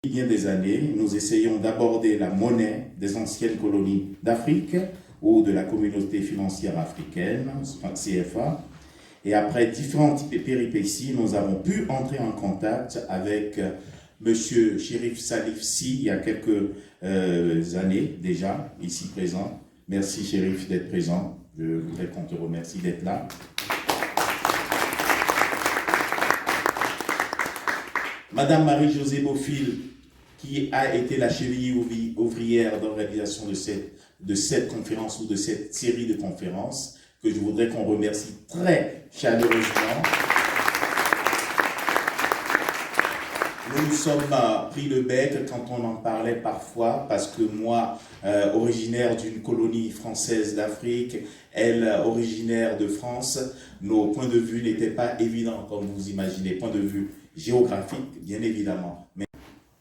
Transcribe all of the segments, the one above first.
Bien des années, nous essayons d'aborder la monnaie des anciennes colonies d'Afrique ou de la communauté financière africaine, CFA. Et après différentes péripéties, nous avons pu entrer en contact avec M. Chérif Salif Sy il y a quelques années déjà, ici présent. Merci Chérif d'être présent. Je voudrais qu'on te remercie d'être là. Madame Marie-Josée Beaufil, qui a été la cheville ouvrière d'organisation de cette conférence ou de cette série de conférences, que je voudrais qu'on remercie très chaleureusement. Nous nous sommes pris le bec quand on en parlait parfois, parce que moi, originaire d'une colonie française d'Afrique, elle, originaire de France, nos points de vue n'étaient pas évidents, comme vous imaginez, point de vue géographique, bien évidemment. Mais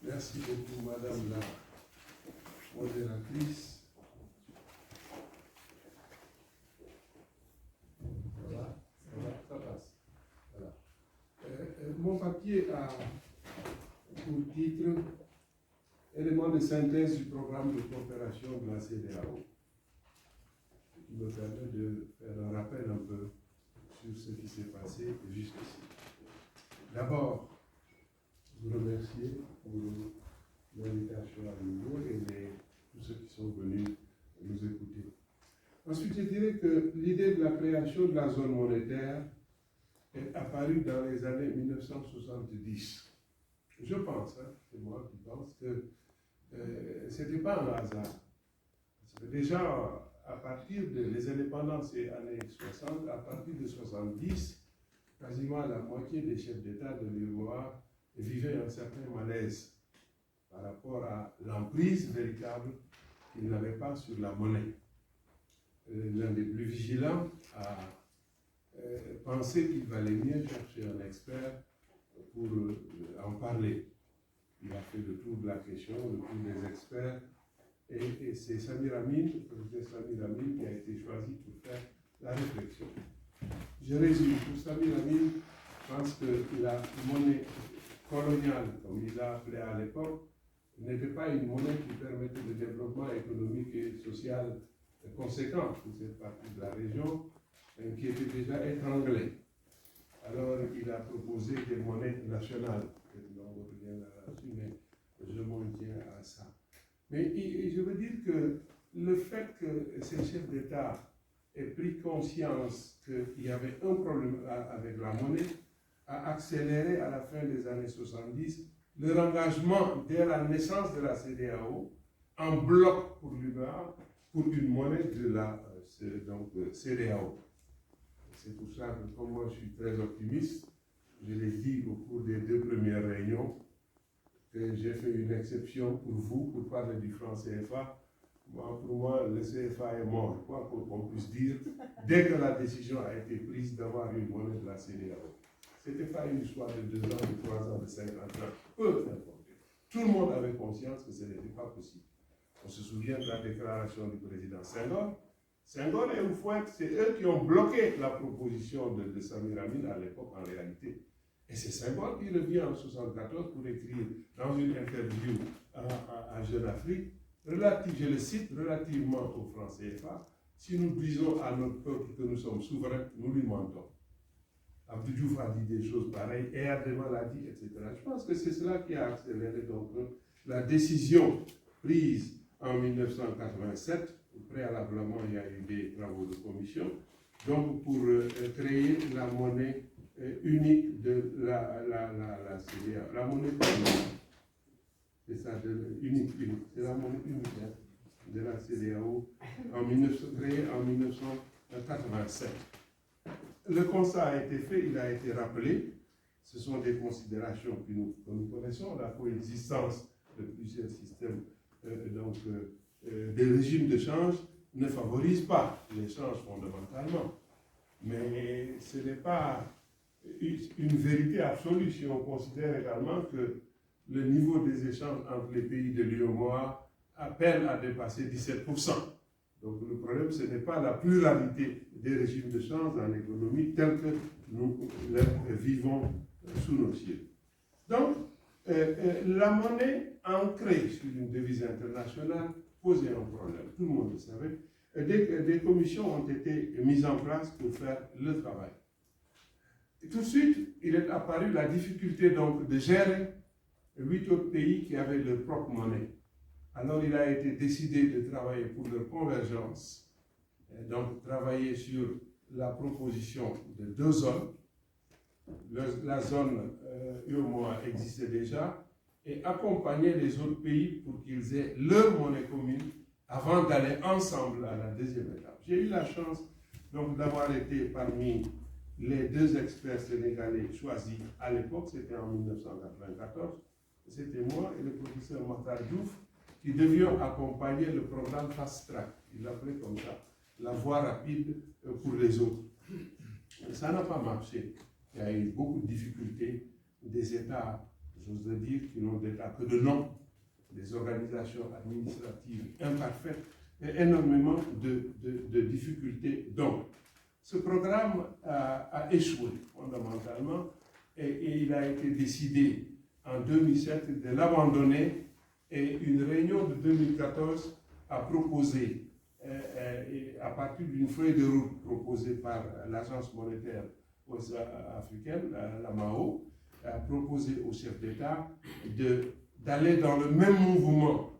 merci beaucoup, Madame la modératrice. Voilà, ça passe. Voilà. Mon papier a pour titre élément de synthèse du programme de coopération de la CEDEAO, qui me permet de faire un rappel un peu sur ce qui s'est passé jusqu'ici. D'abord, vous remercier pour l'invitation à nouveau et tous ceux qui sont venus nous écouter. Ensuite, je dirais que l'idée de la création de la zone monétaire est apparue dans les années 1970. Je pense, c'est moi qui pense, que ce n'était pas un hasard. Déjà, à partir des indépendances des années 60, à partir de 70, quasiment la moitié des chefs d'État de l'UEMOA vivaient un certain malaise par rapport à l'emprise véritable qu'ils n'avaient pas sur la monnaie. L'un des plus vigilants a pensé qu'il valait mieux chercher un expert pour en parler. Il a fait le tour de la question, le tour des experts, et c'est Samir Amin, le professeur Samir Amin, qui a été choisi pour faire la réflexion. Je résume, pour Samir Amin, je pense que la monnaie coloniale, comme il l'a appelé à l'époque, n'était pas une monnaie qui permettait le développement économique et social conséquent pour cette partie de la région, qui était déjà étranglée. Alors, il a proposé des monnaies nationales. On reviendra là-dessus, mais je m'en tiens à ça. Mais je veux dire que le fait que ces chefs d'État aient pris conscience qu'il y avait un problème avec la monnaie a accéléré à la fin des années 70 leur engagement dès la naissance de la CEDEAO en bloc pour l'UEMOA pour une monnaie de la CEDEAO. C'est pour ça que, comme moi je suis très optimiste, je l'ai dit au cours des 2 premières réunions, que j'ai fait une exception pour vous, pour parler du franc CFA. Pour moi, le CFA est mort, quoi qu'on puisse dire, dès que la décision a été prise d'avoir une monnaie de la CEDEAO. Ce n'était pas une histoire de 2 ans, de 3 ans, de 50 ans, peu importe. Tout le monde avait conscience que ce n'était pas possible. On se souvient de la déclaration du président Senghor. Senghor et Houphouët, c'est eux qui ont bloqué la proposition de Samir Amin à l'époque en réalité. Et c'est Senghor qui revient en 1974 pour écrire dans une interview à Jeune Afrique, je le cite, relativement au franc CFA, si nous disons à notre peuple que nous sommes souverains, nous lui mentons. Abdou Diouf a dit des choses pareilles, Erdeman l'a dit, etc. Je pense que c'est cela qui a accéléré donc la décision prise en 1987. Préalablement, il y a eu des travaux de commission, donc pour créer la monnaie unique de la CEDEAO, la monnaie unique. C'est ça, unique. C'est la monnaie unique de la CEDEAO créée en 1987. Le constat a été fait, il a été rappelé. Ce sont des considérations que nous connaissons, la coexistence de plusieurs systèmes des régimes de change ne favorisent pas l'échange fondamentalement. Mais ce n'est pas une vérité absolue si on considère également que le niveau des échanges entre les pays de l'UEMOA appelle à dépasser 17%. Donc le problème, ce n'est pas la pluralité des régimes de change en économie tels que nous les vivons sous nos cieux. Donc, La monnaie ancrée sur une devise internationale posait un problème, tout le monde le savait. Des commissions ont été mises en place pour faire le travail. Et tout de suite, il est apparu la difficulté donc de gérer 8 autres pays qui avaient leur propre monnaie. Alors il a été décidé de travailler pour leur convergence, donc travailler sur la proposition de 2 zones. La zone UEMOA existait déjà, et accompagner les autres pays pour qu'ils aient leur monnaie commune avant d'aller ensemble à la deuxième étape. J'ai eu la chance donc d'avoir été parmi les 2 experts sénégalais choisis à l'époque, c'était en 1994, c'était moi et le professeur Matar Diouf qui devions accompagner le programme Fast Track, il l'appelait comme ça, la voie rapide pour les autres. Ça n'a pas marché. Il y a eu beaucoup de difficultés, des États, j'ose dire, qui n'ont d'État que de nom, des organisations administratives imparfaites, et énormément de difficultés. Donc, ce programme a échoué fondamentalement, et il a été décidé en 2007 de l'abandonner, et une réunion de 2014 a proposé, à partir d'une feuille de route proposée par l'Agence monétaire africaine, la MAO, a proposé au chef d'État d'aller dans le même mouvement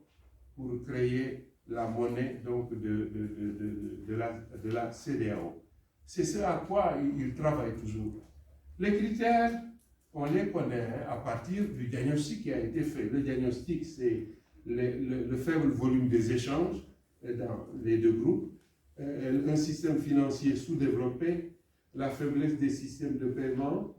pour créer la monnaie donc, de la CEDEAO. C'est ce à quoi il travaille toujours. Les critères, on les connaît à partir du diagnostic qui a été fait. Le diagnostic, c'est le faible volume des échanges dans les 2 groupes, un système financier sous-développé, la faiblesse des systèmes de paiement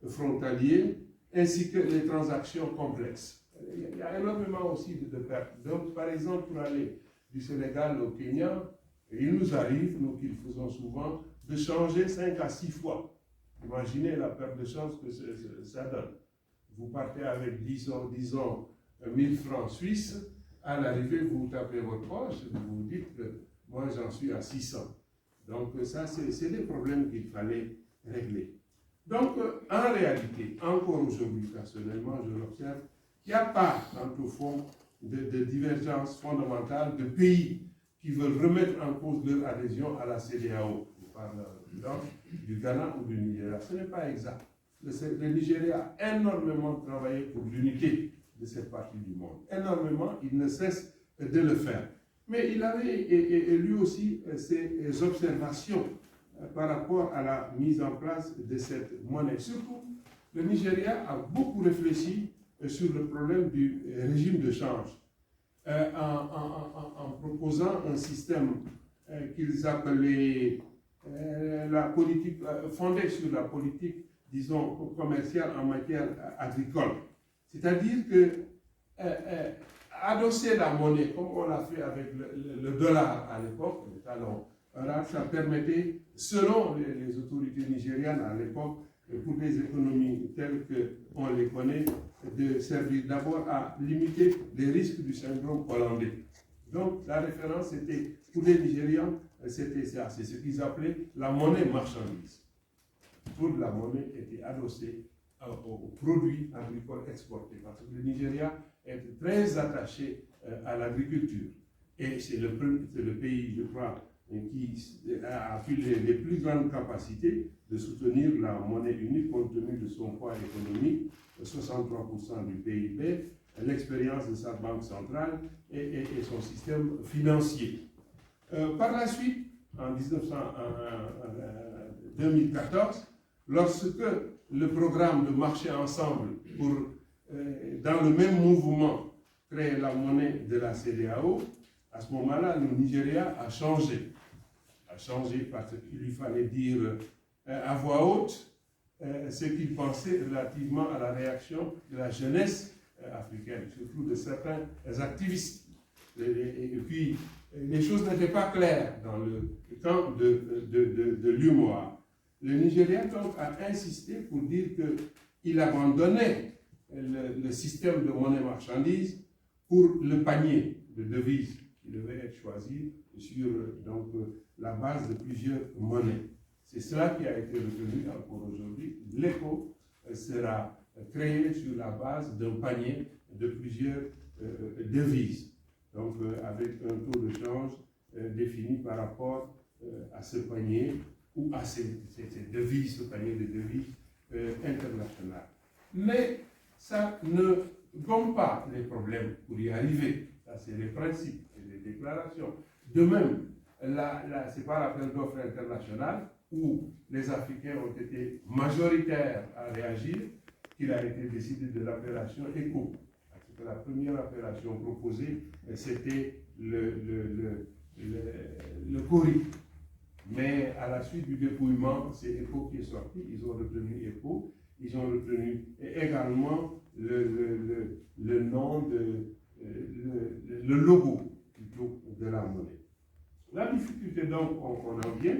frontaliers, ainsi que les transactions complexes. Il y a énormément aussi de pertes. Donc, par exemple, pour aller du Sénégal au Kenya, il nous arrive, nous qui le faisons souvent, de changer 5 à 6 fois. Imaginez la perte de chance que ça donne. Vous partez avec, disons 1000 francs suisses, à l'arrivée, vous tapez votre poche, vous vous dites que moi j'en suis à 600. Donc ça, c'est des problèmes qu'il fallait régler. Donc, en réalité, encore aujourd'hui, personnellement, je l'observe, il n'y a pas, au fond, de divergence fondamentale de pays qui veulent remettre en cause leur adhésion à la CEDEAO. Je parle donc du Ghana ou du Nigeria. Ce n'est pas exact. Le Nigeria a énormément travaillé pour l'unité de cette partie du monde. Énormément, il ne cesse de le faire. Mais il avait lui aussi ses observations par rapport à la mise en place de cette monnaie. Surtout, le Nigeria a beaucoup réfléchi sur le problème du régime de change en proposant un système qu'ils appelaient la politique, fondé sur la politique, disons, commerciale en matière agricole. C'est-à-dire que adosser la monnaie, comme on l'a fait avec le dollar à l'époque, le talon, ça permettait, selon les autorités nigérianes à l'époque, pour des économies telles qu'on les connaît, de servir d'abord à limiter les risques du syndrome hollandais. Donc la référence était, pour les Nigérians, c'était ça, c'est ce qu'ils appelaient la monnaie marchandise. Toute la monnaie était adossée aux produits agricoles exportés, parce que le Nigeria est très attaché à l'agriculture. Et c'est le pays, je crois, qui a les plus grandes capacités de soutenir la monnaie unique compte tenu de son poids économique, 63% du PIB, l'expérience de sa banque centrale et son système financier. Par la suite, en 2014, lorsque le programme de marcher ensemble pour, dans le même mouvement, créer la monnaie de la CEDEAO, à ce moment-là, le Nigeria a changé. Parce qu'il lui fallait dire à voix haute ce qu'il pensait relativement à la réaction de la jeunesse africaine, surtout de certains activistes. Et puis, les choses n'étaient pas claires dans le camp de l'UEMOA. Le Nigeria donc a insisté pour dire qu'il abandonnait le système de monnaie marchandise pour le panier de devises qui devait être choisi sur donc, la base de plusieurs monnaies. C'est cela qui a été retenu encore aujourd'hui. L'écho sera créé sur la base d'un panier de plusieurs devises, donc avec un taux de change défini par rapport à ce panier ou à ces devises, ce panier de devises internationales. Mais ça ne gomme pas les problèmes pour y arriver. Ça, c'est les principes et les déclarations. De même, c'est pas l'appel d'offres international où les Africains ont été majoritaires à réagir qu'il a été décidé de l'appellation ECO. La première appellation proposée, c'était le CORI. Mais à la suite du dépouillement, c'est ECO qui est sorti. Ils ont retenu ECO. Ils ont retenu également le nom le logo plutôt de la monnaie. La difficulté donc, on en vient,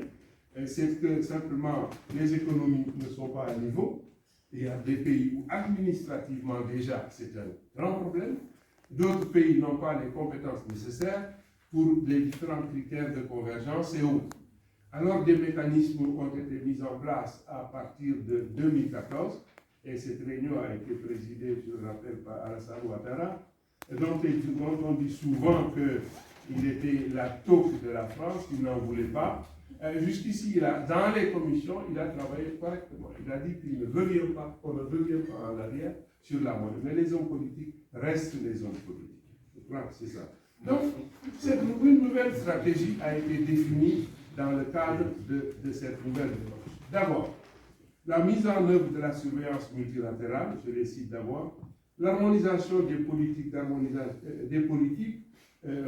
c'est que simplement les économies ne sont pas à niveau. Il y a des pays où administrativement déjà c'est un grand problème. D'autres pays n'ont pas les compétences nécessaires pour les différents critères de convergence et autres. Alors des mécanismes ont été mis en place à partir de 2014 et cette réunion a été présidée, je le rappelle, par Alassane Ouattara, dont on dit souvent qu'il était la taupe de la France, qu'il n'en voulait pas. Jusqu'ici, dans les commissions, il a travaillé correctement. Il a dit qu'il ne revient pas, qu'on ne revient pas en arrière sur la monnaie. Mais les hommes politiques restent les hommes politiques. Je crois que c'est ça. Donc, une nouvelle stratégie a été définie dans le cadre de cette nouvelle démarche. D'abord, la mise en œuvre de la surveillance multilatérale, je les cite d'abord, l'harmonisation des politiques,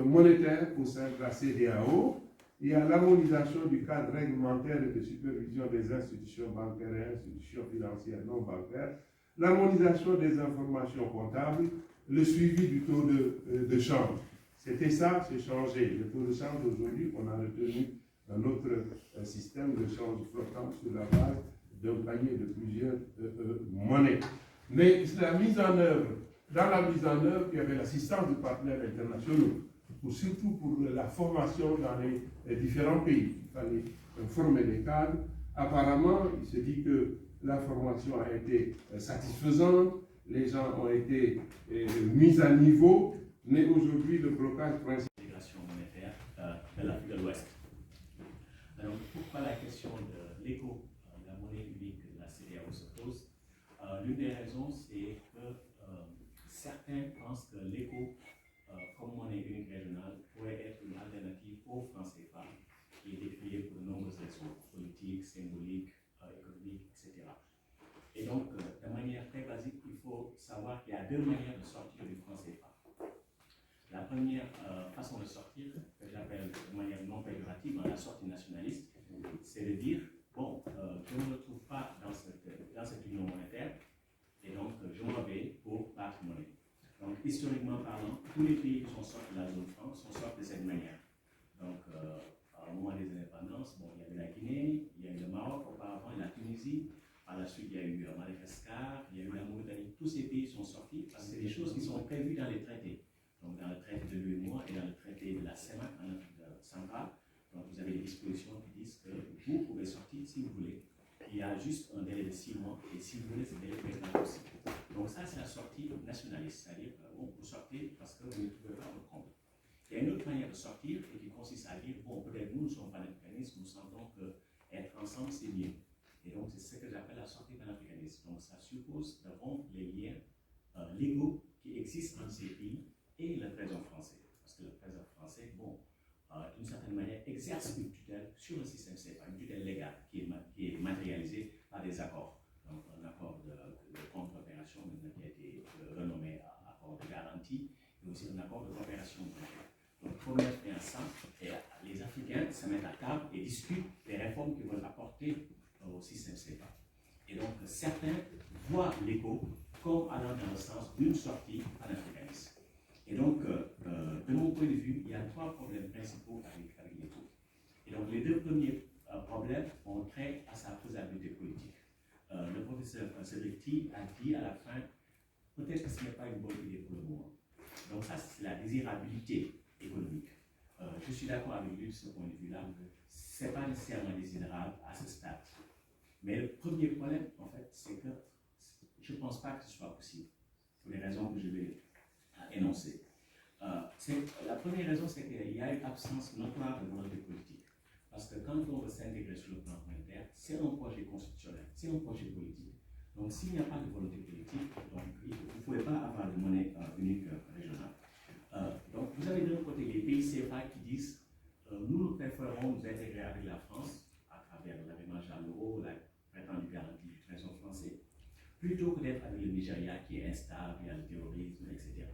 monétaires au sein de la CEDEAO, il y a l'harmonisation du cadre réglementaire et de supervision des institutions bancaires et institutions financières non bancaires, l'harmonisation des informations comptables, le suivi du taux de change. C'était ça, c'est changé. Le taux de change aujourd'hui, on a retenu un autre système de change flottant sur la base d'un panier de plusieurs monnaies. Mais la mise en œuvre, dans la mise en œuvre, il y avait l'assistance de partenaires internationaux, surtout pour la formation dans les différents pays. Il fallait former les cadres. Apparemment, il se dit que la formation a été satisfaisante, les gens ont été mis à niveau, mais aujourd'hui, le blocage principal. L'intégration monétaire de l'Afrique de l'Ouest. Alors, pourquoi la question de l'éco, la monnaie unique de la CEDEAO se pose? L'une des raisons, c'est que certains pensent que l'éco, comme monnaie unique régionale, pourrait être une alternative au franc CFA, qui est décrié pour de nombreuses raisons politiques, symboliques, économiques, etc. Et donc, de manière très basique, il faut savoir qu'il y a deux manières de sortir du franc CFA. La première façon de sortir, que j'appelle de manière non péjorative, la sortie nationaliste, c'est de dire, bon, je ne me retrouve pas dans cette union monétaire, et donc je m'en vais pour l'autre monnaie. Donc, historiquement parlant, tous les pays qui sont sortis de la zone franc sont sortis de cette manière. Donc, au moment des indépendances, bon, il y avait la Guinée, il y a eu le Maroc, auparavant la Tunisie, par la suite il y a eu Madagascar, il y a eu la Mauritanie. Tous ces pays sont sortis parce que c'est des choses qui sont prévues dans les traités. Donc, dans le traité de l'UEMOA et dans le traité de la CEMAC en Afrique centrale, donc vous avez des dispositions qui disent que vous pouvez sortir si vous voulez. Il y a juste un délai de 6 mois et si vous voulez, ce délai peut être aussi. Donc ça, c'est la sortie nationaliste, c'est-à-dire bon, vous sortez parce que vous ne trouvez pas votre compte. Il y a une autre manière de sortir et qui consiste à dire, bon, peut-être nous ne sommes pas panafricanistes, nous sentons qu'être ensemble, c'est mieux. Et donc, c'est ce que j'appelle la sortie panafricaniste. Donc, ça suppose de rompre les liens légaux qui existent entre ces pays et le trésor français. Parce que le trésor français, bon, d'une certaine manière, exerce une tutelle sur le système CFA, une tutelle légale qui est matérialisée par des accords. Donc, un accord de contre-opération qui a été renommé accord de garantie, et aussi un accord de coopération monétaire. Donc, il faut mettre bien ça, et les Africains se mettent à table et discutent des réformes qu'ils veulent apporter au système CFA. Et donc, certains voient l'éco comme allant dans le sens d'une sortie panafricaniste. Et donc, de mon point de vue, il y a 3 problèmes principaux avec l'éco. Et donc, les 2 premiers problèmes ont trait à sa faisabilité politique. Le professeur Cédric Ty a dit à la fin, peut-être que ce n'est pas une bonne idée pour le moment. Donc ça, c'est la désirabilité économique. Je suis d'accord avec lui de ce point de vue-là. Ce n'est pas nécessairement désirable à ce stade. Mais le premier problème, en fait, c'est que je ne pense pas que ce soit possible, pour les raisons que je vais énoncer. La première raison, c'est qu'il y a une absence notoire de volonté politique. Parce que quand on veut s'intégrer sur le plan monétaire, c'est un projet constitutionnel, c'est un projet politique. Donc s'il n'y a pas de volonté politique, donc, vous ne pouvez pas avoir de monnaie unique régionale. Donc vous avez d'un côté les pays CFA qui disent nous préférons nous intégrer avec la France à travers l'avènement à l'euro, la prétendue garantie du trésor français, plutôt que d'être avec le Nigeria qui est instable, il y a le terrorisme, etc.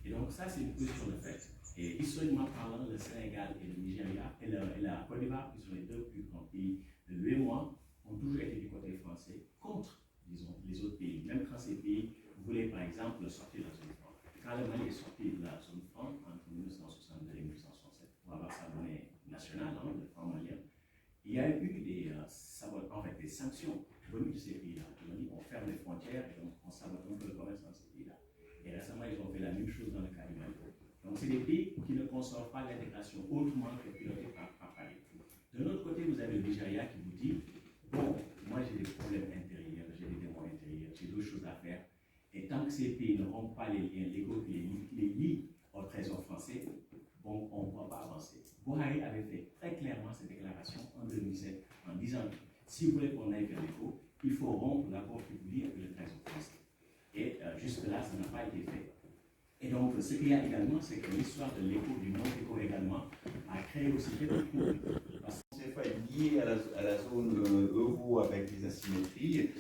Et donc ça c'est une position de fait. Et historiquement parlant, le Sénégal et le Nigeria et la Côte d'Ivoire, qui sont les deux plus grands pays de l'UEMOA, ont toujours été du côté français contre, disons, les autres pays. Même quand ces pays voulaient par exemple sortir de la zone franc. Quand le Mali est sorti de la zone franc entre 1962 et 1967 pour avoir sa monnaie nationale, le franc malien, il y a eu des sanctions venues de ces pays-là. On ferme les frontières et donc on sabote un peu le commerce dans ces pays-là. Et récemment, ils ont fait la même chose dans le cas du Mali. Donc, c'est des pays qui ne conçoivent pas l'intégration autrement que pilotée par Paris. De l'autre côté, vous avez le Nigeria qui vous dit bon, moi j'ai des problèmes intérieurs, j'ai des démons intérieurs, j'ai d'autres choses à faire. Et tant que ces pays ne rompent pas les liens légaux qui les lient au trésor français, bon, on ne va pas avancer. Buhari avait fait très clairement cette déclaration en 2007 en disant si vous voulez qu'on aille vers l'éco, il faut rompre l'accord qui vous lie avec le trésor français. Et jusque-là, ça n'a pas été fait. Et donc, ce qu'il y a également, c'est que l'histoire de l'éco, du monde éco également, a créé aussi quelques troubles. Parce que CFA est lié à la zone euro avec des asymétries.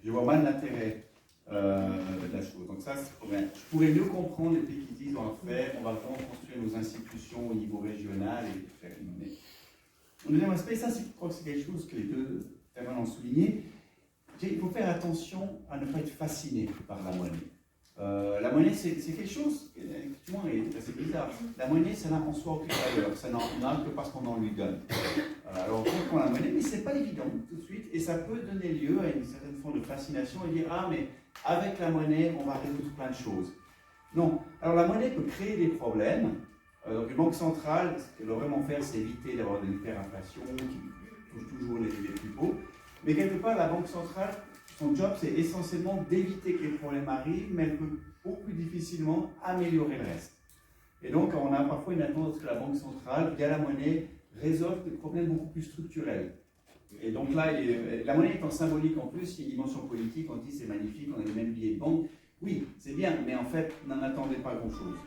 Je vois mal l'intérêt de la chose. Donc ça, je pourrais mieux comprendre les pays qui disent en fait, on va vraiment construire nos institutions au niveau régional et faire une monnaie. Le deuxième aspect, ça, je crois que c'est quelque chose que les deux intervenants ont souligné. Il faut faire attention à ne pas être fasciné par la monnaie. La monnaie, c'est quelque chose qui effectivement est assez bizarre. La monnaie, ça n'a en soi aucune valeur, ça n'en a que parce qu'on en lui donne. Alors on prend la monnaie, mais c'est pas évident tout de suite, et ça peut donner lieu à une certaine forme de fascination et dire ah mais avec la monnaie, on va résoudre plein de choses. Non. Alors la monnaie peut créer des problèmes. Donc les banques centrales, ce qu'elles doivent vraiment faire, c'est éviter d'avoir de l'hyperinflation qui touche toujours les plus pauvres. Mais quelque part, la banque centrale, son job, c'est essentiellement d'éviter que les problèmes arrivent, mais elle peut beaucoup plus difficilement améliorer le reste. Et donc, on a parfois une attente que la banque centrale, via la monnaie, résolve des problèmes beaucoup plus structurels. Et donc là, la monnaie étant symbolique en plus, il y a une dimension politique, on dit c'est magnifique, on a les mêmes billets de banque. Oui, c'est bien, mais en fait, n'en attendez pas grand-chose.